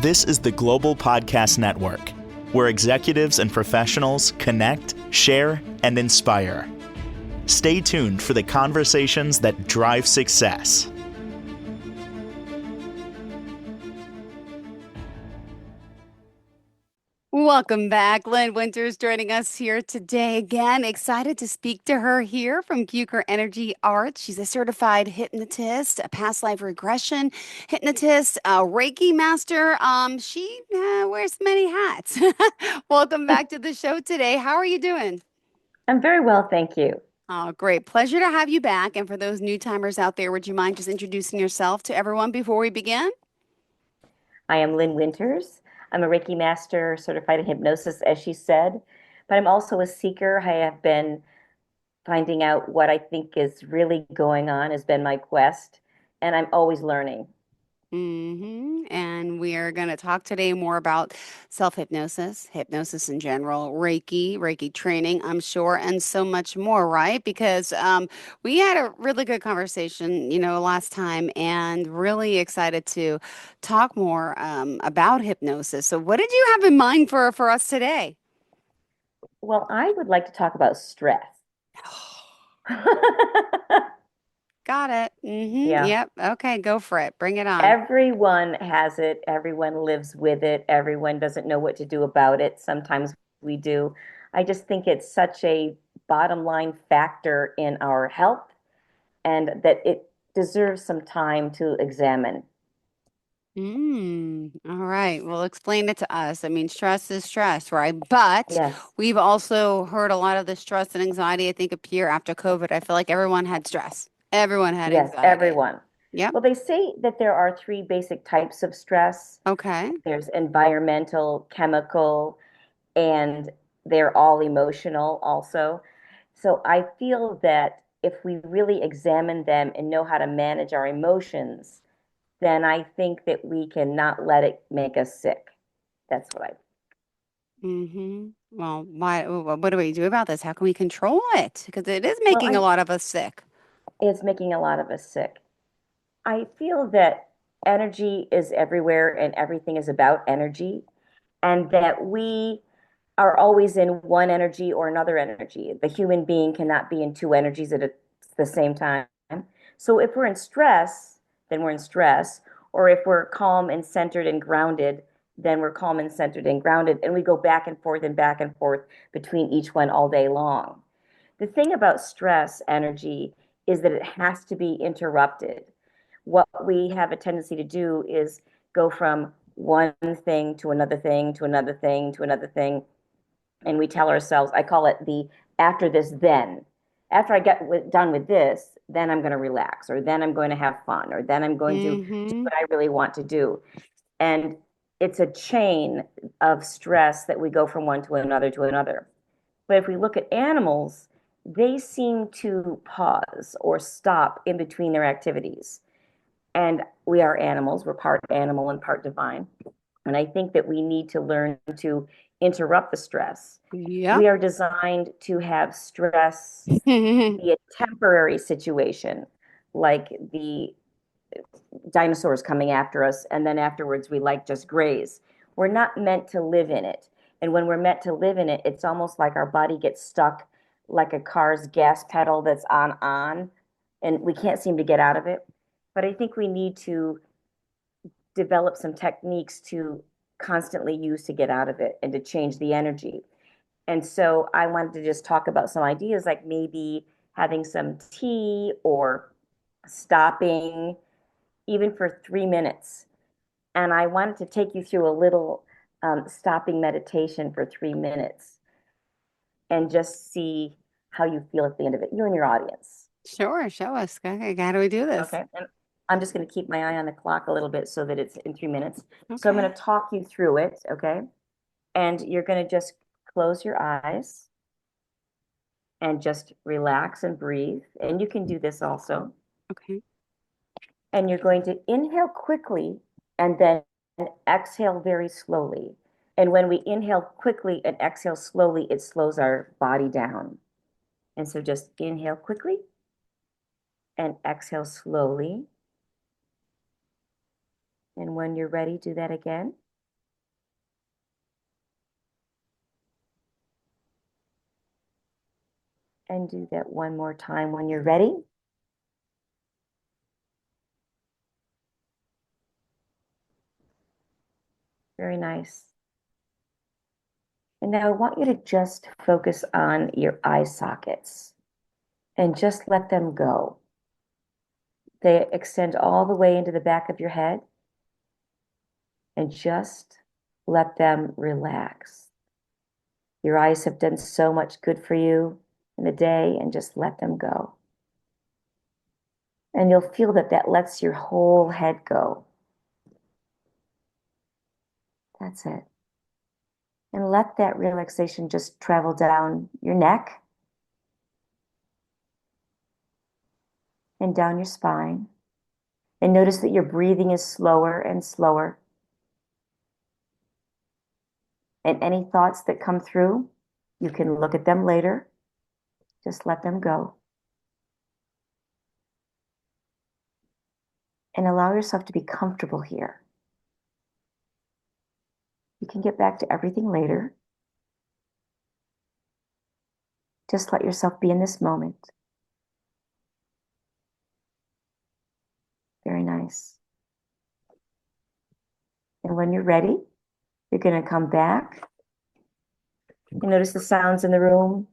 This is the Global Podcast Network, where executives and professionals connect, share, and inspire. Stay tuned for the conversations that drive success. Welcome back. Lynn Winters joining us here today again. Excited to speak to her here from Cuker Energy Arts. She's a certified hypnotist, a past life regression hypnotist, a Reiki master. She wears many hats. Welcome back to the show today. How are you doing? I'm very well, thank you. Oh, great. Pleasure to have you back. And for those new timers out there, would you mind just introducing yourself to everyone before we begin? I am Lynn Winters. I'm a Reiki master certified in hypnosis, as she said, but I'm also a seeker. I have been finding out what I think is really going on, has been my quest, and I'm always learning. And we are going to talk today more about self-hypnosis, hypnosis in general, Reiki training, I'm sure, and so much more, right? Because we had a really good conversation, last time, and really excited to talk more about hypnosis. So, what did you have in mind for us today? Well, I would like to talk about stress. Got it. Yeah. Yep. Okay, go for it. Bring it on. Everyone has it. Everyone lives with it. Everyone doesn't know what to do about it. Sometimes we do. I just think it's such a bottom line factor in our health and that it deserves some time to examine. All right. Well, explain it to us. I mean, stress is stress, right? But Yes. we've also heard a lot of the stress and anxiety, I think, appear after COVID. I feel like everyone had stress. Everyone had Yes, anxiety. everyone. Yep. Well, they say that there are three basic types of stress. Okay. There's environmental, chemical, and they're all emotional also. So I feel that if we really examine them and know how to manage our emotions, then I think that we can not let it make us sick. That's what I. Well, what do we do about this? How can we control it? Because it is Well, making a lot of us sick. it's making a lot of us sick. I feel that energy is everywhere and everything is about energy, and that we are always in one energy or another energy. The human being cannot be in two energies at the same time. So if we're in stress, then we're in stress. Or if we're calm and centered and grounded, then we're calm and centered and grounded. And we go back and forth between each one all day long. The thing about stress energy is that it has to be interrupted. What we have a tendency to do is go from one thing to another thing to another thing to another thing. And we tell ourselves, I call it the after this, then. After I get done with this, then I'm going to relax, or then I'm going to have fun, or then I'm going to do Mm-hmm. what I really want to do. And it's a chain of stress that we go from one to another to another. But if we look at animals, they seem to pause or stop in between their activities. And we are animals, we're part animal and part divine. And I think that we need to learn to interrupt the stress. Yep. We are designed to have stress be a temporary situation, like the dinosaurs coming after us, and then afterwards we like just graze. We're not meant to live in it. And when we're meant to live in it, it's almost like our body gets stuck like a car's gas pedal that's on, and we can't seem to get out of it. But I think we need to develop some techniques to constantly use to get out of it and to change the energy. And so I wanted to just talk about some ideas like maybe having some tea or stopping even for 3 minutes. And I wanted to take you through a little stopping meditation for 3 minutes and just see how you feel at the end of it, you and your audience. Sure. Show us. Okay. How do we do this? Okay. And I'm just going to keep my eye on the clock a little bit so that it's in 3 minutes. So I'm Okay. going to talk you through it. Okay. And you're going to just close your eyes and just relax and breathe. And you can do this also. Okay. And you're going to inhale quickly and then exhale very slowly. And when we inhale quickly and exhale slowly, it slows our body down. And so just inhale quickly and exhale slowly. And when you're ready, do that again. And do that one more time when you're ready. Very nice. And now I want you to just focus on your eye sockets and just let them go. They extend all the way into the back of your head, and just let them relax. Your eyes have done so much good for you in the day, and just let them go. And you'll feel that that lets your whole head go. That's it. And let that relaxation just travel down your neck and down your spine. And notice that your breathing is slower and slower. And any thoughts that come through, you can look at them later. Just let them go. And allow yourself to be comfortable here. You can get back to everything later. Just let yourself be in this moment. Very nice. And when you're ready, you're going to come back. You notice the sounds in the room.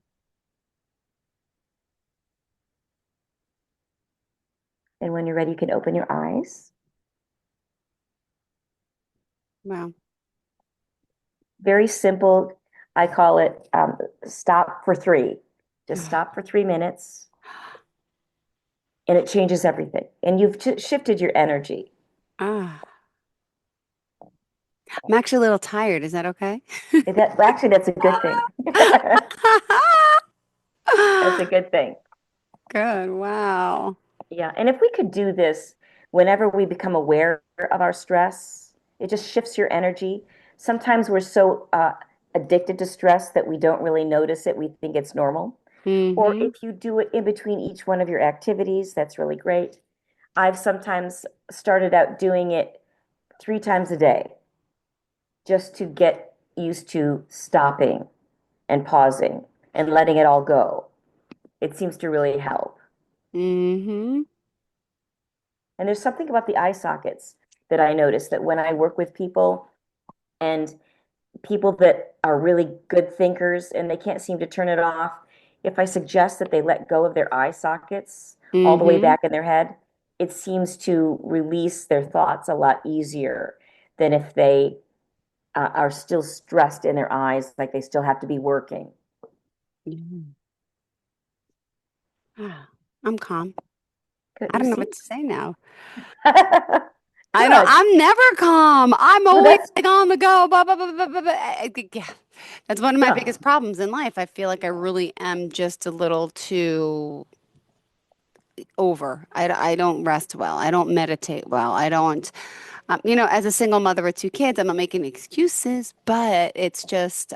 And when you're ready, you can open your eyes. Wow. Very simple. I call it stop for 3. Just stop for 3 minutes. And it changes everything. And you've shifted your energy. Ah. I'm actually a little tired. Is that okay? Actually, that's a good thing. That's a good thing. Good. Wow. Yeah. And if we could do this whenever we become aware of our stress, it just shifts your energy. Sometimes we're so addicted to stress that we don't really notice it. We think it's normal. Or Mm-hmm. if you do it in between each one of your activities, that's really great. I've sometimes started out doing it 3 times a day just to get used to stopping and pausing and letting it all go. It seems to really help. Mm-hmm. And there's something about the eye sockets that I notice that when I work with people and people that are really good thinkers and they can't seem to turn it off, if I suggest that they let go of their eye sockets all the way Mm-hmm. back in their head, it seems to release their thoughts a lot easier than if they are still stressed in their eyes, like they still have to be working. Mhm. Ah, I'm calm. Good. I You don't know see? what to say now. I know Good. I'm never calm. I'm Well, always that's like on the go. Blah, blah, blah, blah, blah, blah. Yeah. That's one of my good. biggest problems in life. I feel like I really am just a little too over. I don't rest well. I don't meditate well. I don't, as a single mother with 2 kids, I'm not making excuses, but it's just,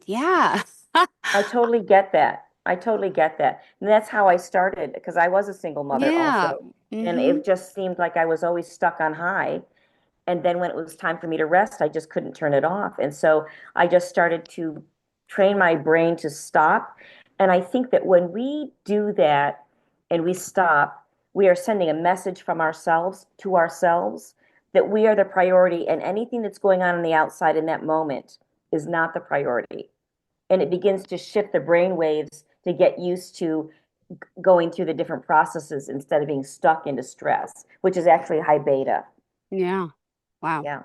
yeah. I totally get that. I totally get that. And that's how I started because I was a single mother Yeah. also. And Mm-hmm. it just seemed like I was always stuck on high. And then when it was time for me to rest, I just couldn't turn it off. And so I just started to train my brain to stop. And I think that when we do that and we stop, we are sending a message from ourselves to ourselves that we are the priority, and anything that's going on the outside in that moment is not the priority. And it begins to shift the brain waves to get used to going through the different processes instead of being stuck into stress, which is actually high beta. Yeah. Wow. Yeah.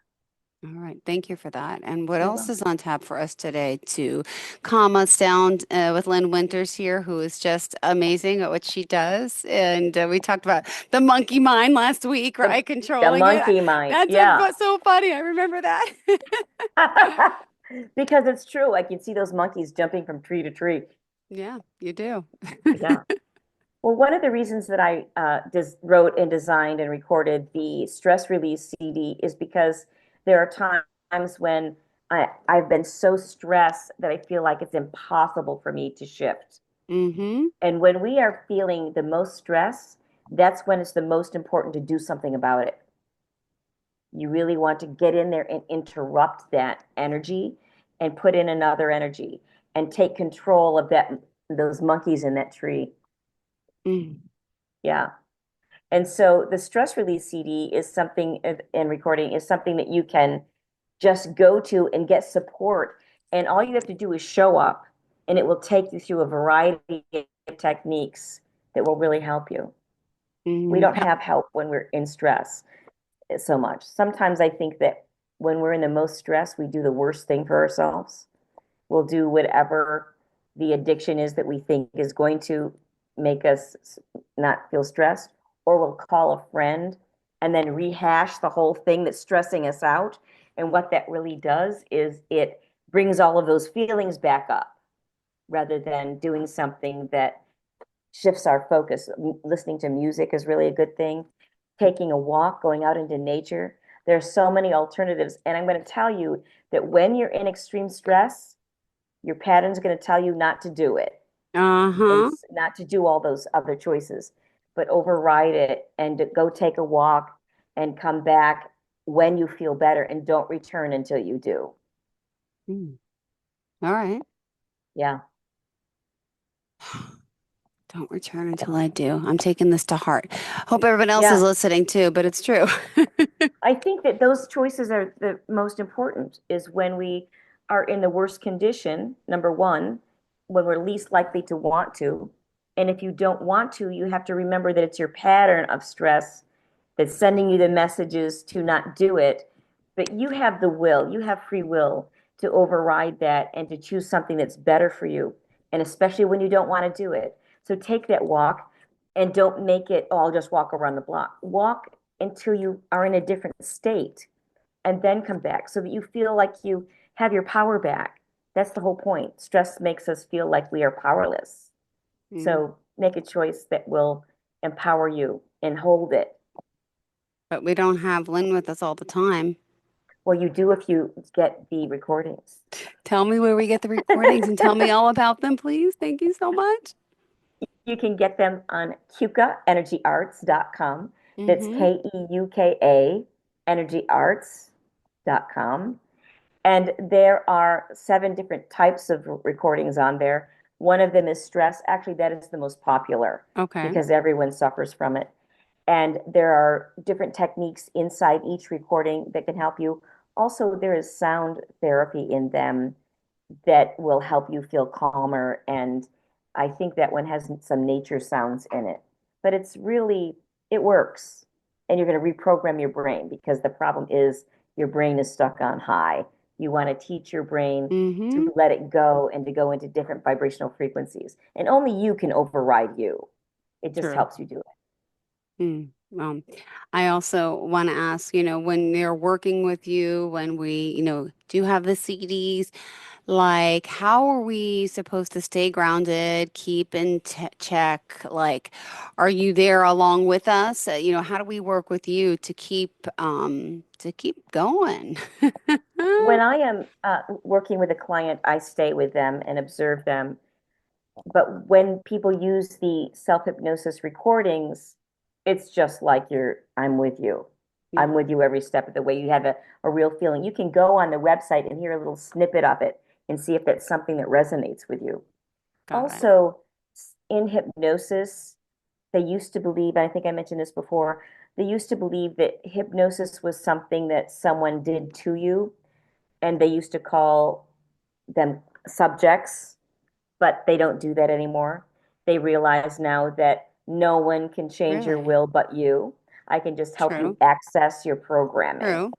All right. Thank you for that. And what You're else is welcome. on tap for us today to calm us down with Lynn Winters here, who is just amazing at what she does. And we talked about the monkey mind last week, The, right? the Controlling it. monkey mind. That's Yeah. what's so funny. I remember that. Because it's true. I can see those monkeys jumping from tree to tree. Yeah, you do. Yeah. Well, one of the reasons that I wrote and designed and recorded the stress release CD is because there are times when I've been so stressed that I feel like it's impossible for me to shift. Mm-hmm. And when we are feeling the most stress, that's when it's the most important to do something about it. You really want to get in there and interrupt that energy and put in another energy and take control of that those monkeys in that tree. Mm. Yeah. And so the stress release CD is something, and recording is something that you can just go to and get support. And all you have to do is show up, and it will take you through a variety of techniques that will really help you. We Mm. don't have help when we're in stress so much. Sometimes I think that when we're in the most stress, we do the worst thing for ourselves. We'll do whatever the addiction is that we think is going to make us not feel stressed, or we'll call a friend and then rehash the whole thing that's stressing us out. And what that really does is it brings all of those feelings back up rather than doing something that shifts our focus. Listening to music is really a good thing. Taking a walk, going out into nature. There are so many alternatives. And I'm going to tell you that when you're in extreme stress, your pattern's going to tell you not to do it and Uh-huh. not to do all those other choices, but override it and to go take a walk and come back when you feel better, and don't return until you do. Mm. All right. Yeah. Don't return until I do. I'm taking this to heart. Hope everyone else is Yeah. listening too, but it's true. I think that those choices are the most important, is when we are in the worst condition, number one, when we're least likely to want to. And if you don't want to, you have to remember that it's your pattern of stress that's sending you the messages to not do it. But you have the will, you have free will to override that and to choose something that's better for you. And especially when you don't want to do it. So take that walk, and don't make it, oh, I'll just walk around the block. Walk until you are in a different state, and then come back so that you feel like you have your power back. That's the whole point. Stress makes us feel like we are powerless. Mm. So make a choice that will empower you and hold it. But we don't have Lynn with us all the time. Well, you do if you get the recordings. Tell me where we get the recordings and tell me all about them, please. Thank you so much. You can get them on keukaenergyarts.com. That's Mm-hmm. KEUKA energyarts.com. And there are 7 different types of recordings on there. One of them is stress. Actually, that is the most popular Okay. because everyone suffers from it. And there are different techniques inside each recording that can help you. Also, there is sound therapy in them that will help you feel calmer. And I think that one has some nature sounds in it. But it's really, it works. And you're going to reprogram your brain, because the problem is your brain is stuck on high. You want to teach your brain Mm-hmm. to let it go and to go into different vibrational frequencies. And only you can override you. It just True. helps you do it. Mm. I also want to ask, when they're working with you, when we, do have the CDs, like, how are we supposed to stay grounded, keep in check? Like, are you there along with us? How do we work with you to keep going? When I am working with a client, I stay with them and observe them. But when people use the self-hypnosis recordings, it's just like I'm with you. Yeah, I'm with you every step of the way. You have a real feeling. You can go on the website and hear a little snippet of it and see if that's something that resonates with you. got it. Also, in hypnosis, they used to believe, I think I mentioned this before, they used to believe that hypnosis was something that someone did to you, and they used to call them subjects, but they don't do that anymore. They realize now that no one can change your Really? will but you. I can just help you True. access your programming True.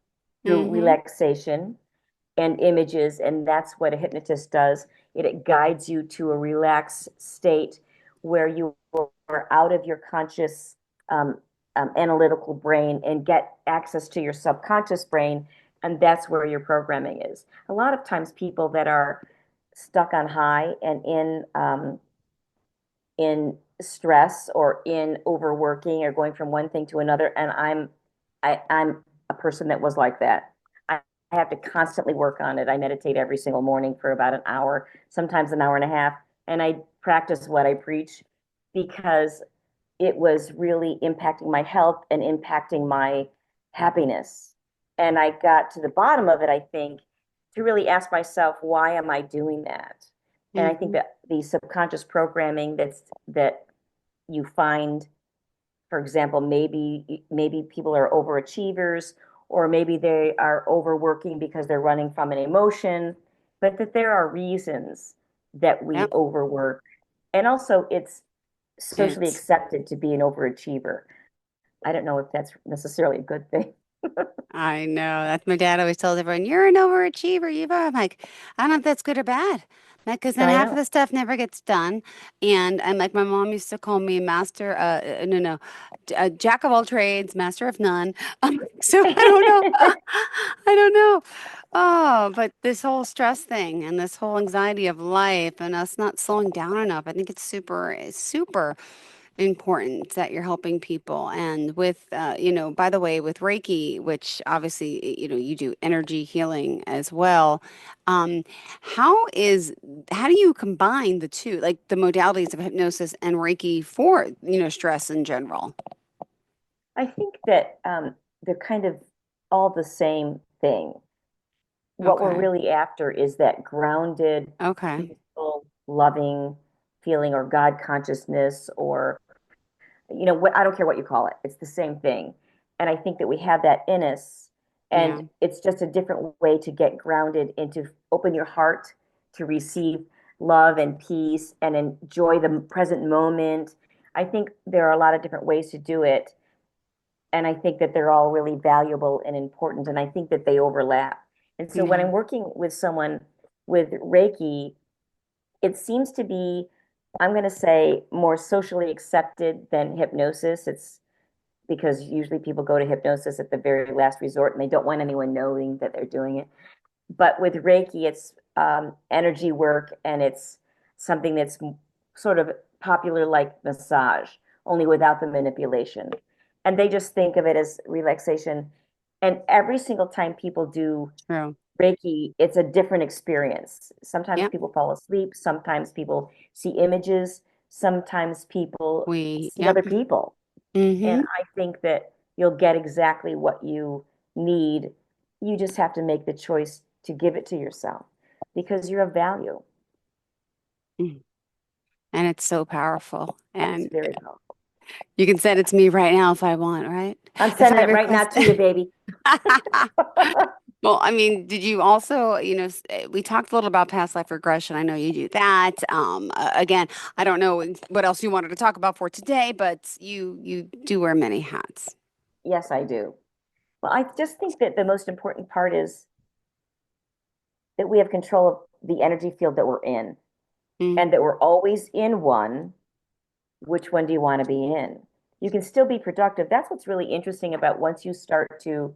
through Mm-hmm. relaxation and images, and that's what a hypnotist does. It guides you to a relaxed state where you are out of your conscious um, analytical brain and get access to your subconscious brain, and that's where your programming is. A lot of times, people that are stuck on high and in stress or in overworking or going from one thing to another, and I'm a person that was like that. I have to constantly work on it. I meditate every single morning for about an hour, sometimes an hour and a half, and I practice what I preach, because it was really impacting my health and impacting my happiness. And I got to the bottom of it, I think, to really ask myself, why am I doing that? And I think Hmm. that the subconscious programming that you find, for example, maybe people are overachievers, or maybe they are overworking because they're running from an emotion, but that there are reasons that we Yep. overwork. And also it's socially It's accepted to be an overachiever. I don't know if that's necessarily a good thing. I know. That's my dad always tells everyone, you're an overachiever. I'm like, I don't know if that's good or bad. Because then I half of know. the stuff never gets done. And I'm like, my mom used to call me master, no, no, jack of all trades, master of none. So I don't know. I don't know. Oh, but this whole stress thing and this whole anxiety of life and us not slowing down enough, I think it's super important that you're helping people. And with, by the way, with Reiki, which obviously, you do energy healing as well. Um, how is, how do you combine the two, like the modalities of hypnosis and Reiki for, stress in general? I think that they're kind of all the same thing. What we're Okay. really after is that grounded, Okay. peaceful, loving feeling, or God consciousness, or what, I don't care what you call it. It's the same thing. And I think that we have that in us, and Yeah. it's just a different way to get grounded and to open your heart to receive love and peace and enjoy the present moment. I think there are a lot of different ways to do it, and I think that they're all really valuable and important, and I think that they overlap. And so when Yeah. I'm working with someone with Reiki, it seems to be, I'm going to say, more socially accepted than hypnosis. It's because usually people go to hypnosis at the very last resort and they don't want anyone knowing that they're doing it. But with Reiki, it's energy work, and it's something that's sort of popular like massage, only without the manipulation. And they just think of it as relaxation. And every single time people do True. Reiki, it's a different experience. Sometimes Yep. people fall asleep, sometimes people see images, sometimes people see Yep. other people. And Mm-hmm. I think that you'll get exactly what you need. You just have to make the choice to give it to yourself because you're of value. And it's so powerful. It's And very powerful. you can send it to me right now if I want, right? I'm If sending I it right now request. to you, baby. Well, I mean, did you also, we talked a little about past life regression. I know you do that. Again, I don't know what else you wanted to talk about for today, but you do wear many hats. Yes, I do. Well, I just think that the most important part is that we have control of the energy field that we're in, Mm, and that we're always in one. Which one do you want to be in? You can still be productive. That's what's really interesting about once you start to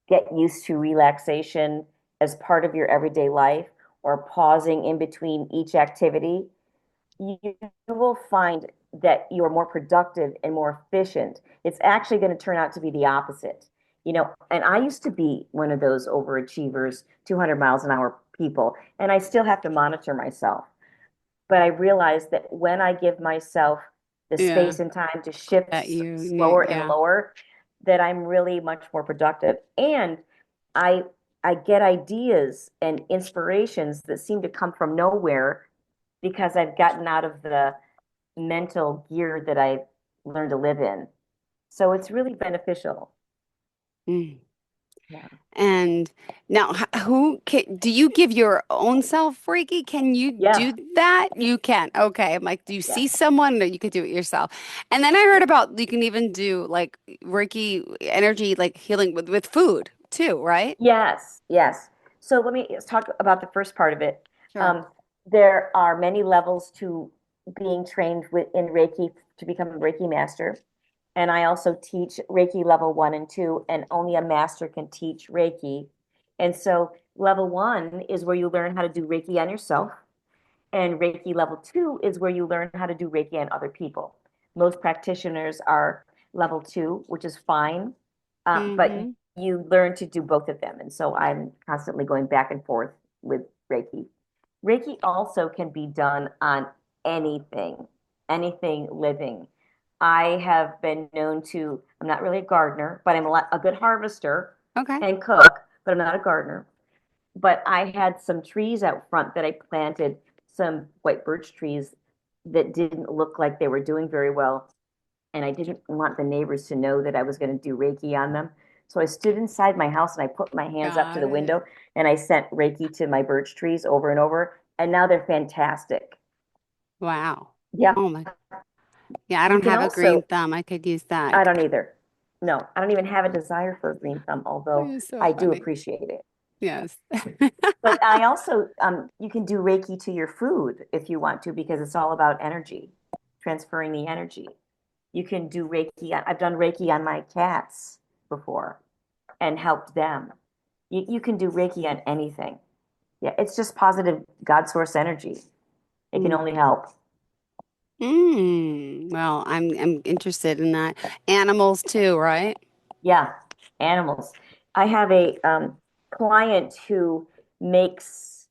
get used to relaxation as part of your everyday life, or pausing in between each activity, you will find that you're more productive and more efficient. It's actually going to turn out to be the opposite. And I used to be one of those overachievers, 200 miles an hour people, and I still have to monitor myself. But I realized that when I give myself the yeah, space and time to shift that you slower need. and Yeah. lower, that I'm really much more productive. And I I get ideas and inspirations that seem to come from nowhere because I've gotten out of the mental gear that I learned to live in. So it's really beneficial. Mm. Yeah. And now, who can, do you give your own self Reiki? Can you Yeah. do that? You can. Okay. I'm like, do you Yeah. see someone or you could do it yourself? And then I heard about you can even do like Reiki energy, like healing with food too, right? Yes. Yes. So let's talk about the first part of it. Sure. Um, there are many levels to being trained in Reiki to become a Reiki master. And I also teach Reiki level 1 and 2, and only a master can teach Reiki. And so level 1 is where you learn how to do Reiki on yourself. And Reiki level 2 is where you learn how to do Reiki on other people. Most practitioners are level 2, which is fine, but Mm-hmm. you learn to do both of them. And so I'm constantly going back and forth with Reiki. Reiki also can be done on anything, anything living. I have been known to, I'm not really a gardener, but I'm a good harvester Okay. and cook, but I'm not a gardener. But I had some trees out front that I planted, some white birch trees that didn't look like they were doing very well. And I didn't want the neighbors to know that I was going to do Reiki on them. So I stood inside my house and I put my hands up to Got the it. window and I sent Reiki to my birch trees over and over. And now they're fantastic. Wow. Yeah. Oh my. Yeah, I You don't can have a green also, thumb. I could use I that. don't either. No, I don't even have a desire for a green thumb, although You're so I do funny. appreciate it. Yes. But I also, you can do Reiki to your food if you want to, because it's all about energy, transferring the energy. You can do Reiki. I've done Reiki on my cats before and helped them. You can do Reiki on anything. Yeah, it's just positive God source energy. It can only help. Well, I'm interested in that. Animals too, right? Yeah, animals. I have a client who makes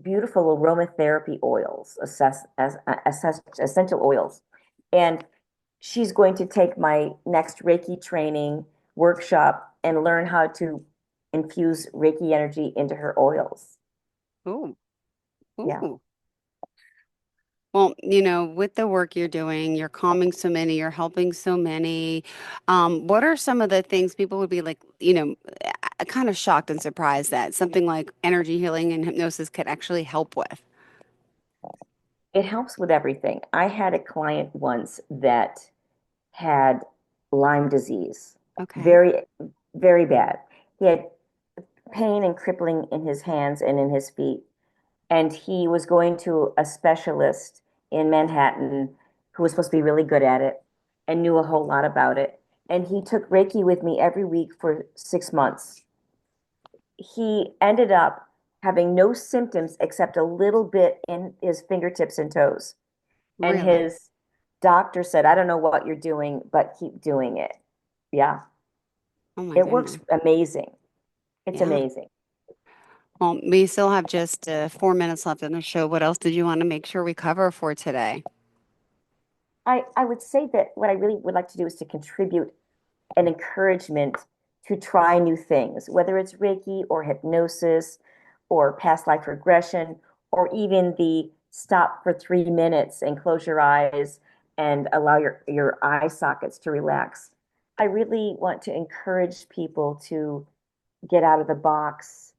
beautiful aromatherapy oils, essential oils. And she's going to take my next Reiki training workshop and learn how to infuse Reiki energy into her oils. Ooh. Yeah. Ooh. Well, with the work you're doing, you're calming so many, you're helping so many. What are some of the things people would be like, kind of shocked and surprised that something like energy healing and hypnosis could actually help with? It helps with everything. I had a client once that had Lyme disease, Okay. very, very bad. He had pain and crippling in his hands and in his feet. And he was going to a specialist in Manhattan who was supposed to be really good at it and knew a whole lot about it. And he took Reiki with me every week for 6 months. He ended up having no symptoms except a little bit in his fingertips and toes. And Really? his doctor said, I don't know what you're doing, but keep doing it. Yeah. Oh my It works goodness. amazing. It's Yeah. amazing. Well, we still have just 4 minutes left in the show. What else did you want to make sure we cover for today? I would say that what I really would like to do is to contribute an encouragement to try new things, whether it's Reiki or hypnosis or past life regression, or even the stop for 3 minutes and close your eyes and allow your eye sockets to relax. I really want to encourage people to get out of the box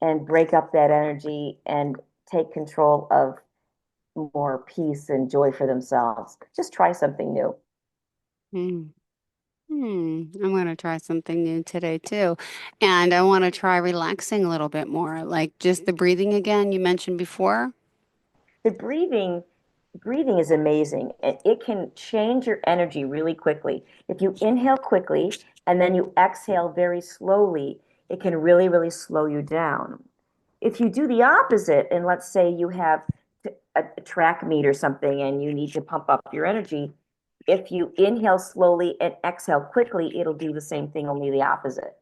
and break up that energy and take control of more peace and joy for themselves. Just try something new. Hmm. I'm going to try something new today too. And I want to try relaxing a little bit more, like just the breathing again you mentioned before. The breathing is amazing. It can change your energy really quickly. If you inhale quickly and then you exhale very slowly, it can really, really slow you down. If you do the opposite, and let's say you have a track meet or something and you need to pump up your energy, if you inhale slowly and exhale quickly, it'll do the same thing, only the opposite.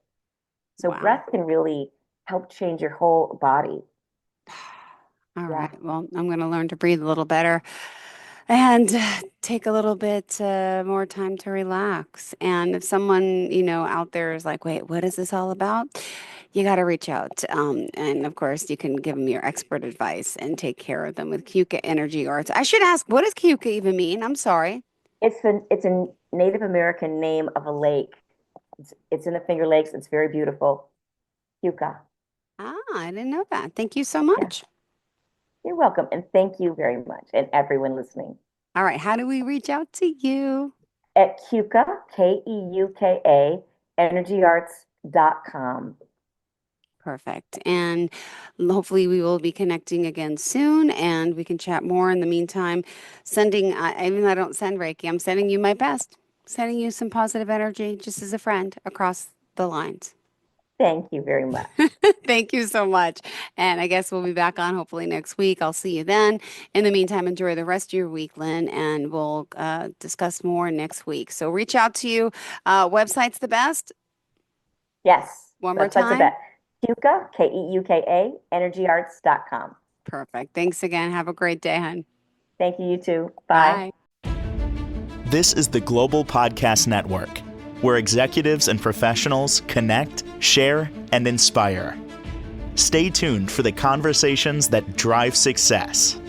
So Wow. breath can really help change your whole body. All Yeah. right. Well, I'm going to learn to breathe a little better and take a little bit more time to relax. And if someone, out there is like, wait, what is this all about? You got to reach out. And of course, you can give them your expert advice and take care of them with Kuka Energy Arts. I should ask, what does Kuka even mean? I'm sorry. It's a Native American name of a lake. It's in the Finger Lakes. It's very beautiful. Yucca. Ah, I didn't know that. Thank you so Yeah. much. You're welcome. And thank you very much. And everyone listening. All right. How do we reach out to you? At Keuka, KEUKA, energyarts.com. Perfect. And hopefully we will be connecting again soon and we can chat more. In the meantime, even though I don't send Reiki, I'm sending you my best, sending you some positive energy just as a friend across the lines. Thank you very much. Thank you so much. And I guess we'll be back on hopefully next week. I'll see you then. In the meantime, enjoy the rest of your week, Lynn, and we'll discuss more next week. So reach out to you. Website's the best. Yes, One more website's the time. best. Keuka, KEUKA, energyarts.com. Perfect. Thanks again. Have a great day, hon. Thank you, you too. Bye. Bye. This is the Global Podcast Network, where executives and professionals connect, share, and inspire. Stay tuned for the conversations that drive success.